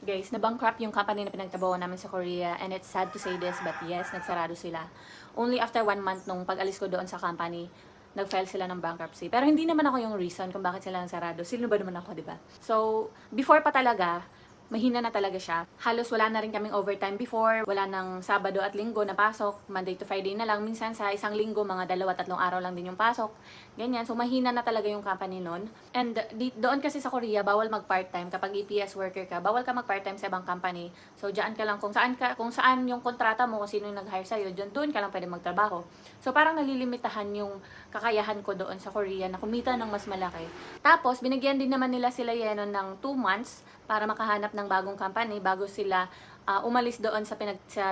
Guys, na-bankrupt yung company na pinagtrabaho namin sa Korea, and it's sad to say this, but yes, nagsarado sila. Only after 1 month nung pag-alis ko doon sa company, nag-file sila ng bankruptcy. Pero hindi naman ako yung reason kung bakit sila nagsarado. Sino ba naman ako, di ba? So, before pa talaga, mahina na talaga siya. Halos wala na rin kaming overtime before. Wala nang Sabado at Linggo na pasok. Monday to Friday na lang. Minsan sa isang linggo, mga 2-3 araw lang din yung pasok. Ganyan. So, mahina na talaga yung company nun. And doon kasi sa Korea, bawal mag-part-time. Kapag EPS worker ka, bawal ka mag-part-time sa ibang company. So, diyan ka lang kung saan yung kontrata mo, kung sino yung nag-hire sa'yo, doon ka lang pwede magtrabaho. So, parang nalilimitahan yung kakayahan ko doon sa Korea na kumita ng mas malaki. Tapos, binigyan din naman nila sila Yenon ng 2 months para makahanap ng bagong company bago sila umalis doon sa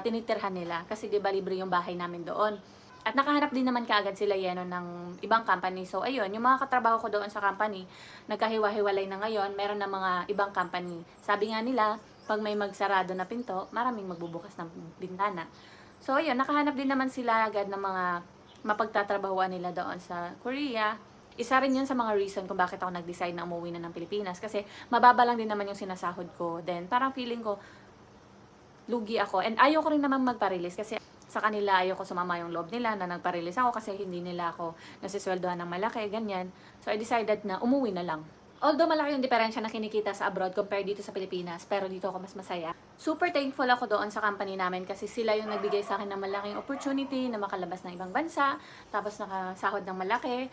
tinitirhan nila. Kasi di ba libre yung bahay namin doon. At nakahanap din naman kaagad sila Yenon ng ibang company. So ayun, yung mga katrabaho ko doon sa company, nagkahiwa-hiwalay na ngayon, meron na mga ibang company. Sabi nga nila, pag may magsarado na pinto, maraming magbubukas ng bintana. So ayun, nakahanap din naman sila agad ng mga mapagtatrabahuan nila doon sa Korea. Isa rin yun sa mga reason kung bakit ako nag-decide na umuwi na ng Pilipinas. Kasi mababa lang din naman yung sinasahod ko. Then parang feeling ko, lugi ako. And ayaw ko rin naman magpa-release kasi sa kanila ayaw ko sumama yung loob nila na nagpa-release ako kasi hindi nila ako nasisweldohan ng malaki, ganyan. So I decided na umuwi na lang. Although malaki yung diferensya na kinikita sa abroad compared dito sa Pilipinas, pero dito ako mas masaya. Super thankful ako doon sa company namin kasi sila yung nagbigay sa akin ng malaking opportunity na makalabas ng ibang bansa, tapos nakasahod ng malaki.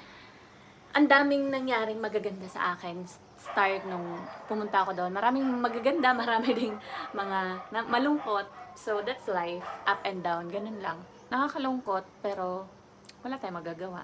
Ang daming nangyaring magaganda sa akin start nung pumunta ako doon. Maraming magaganda, marami ding mga malungkot. So that's life, up and down, ganun lang. Nakakalungkot pero wala tayong magagawa.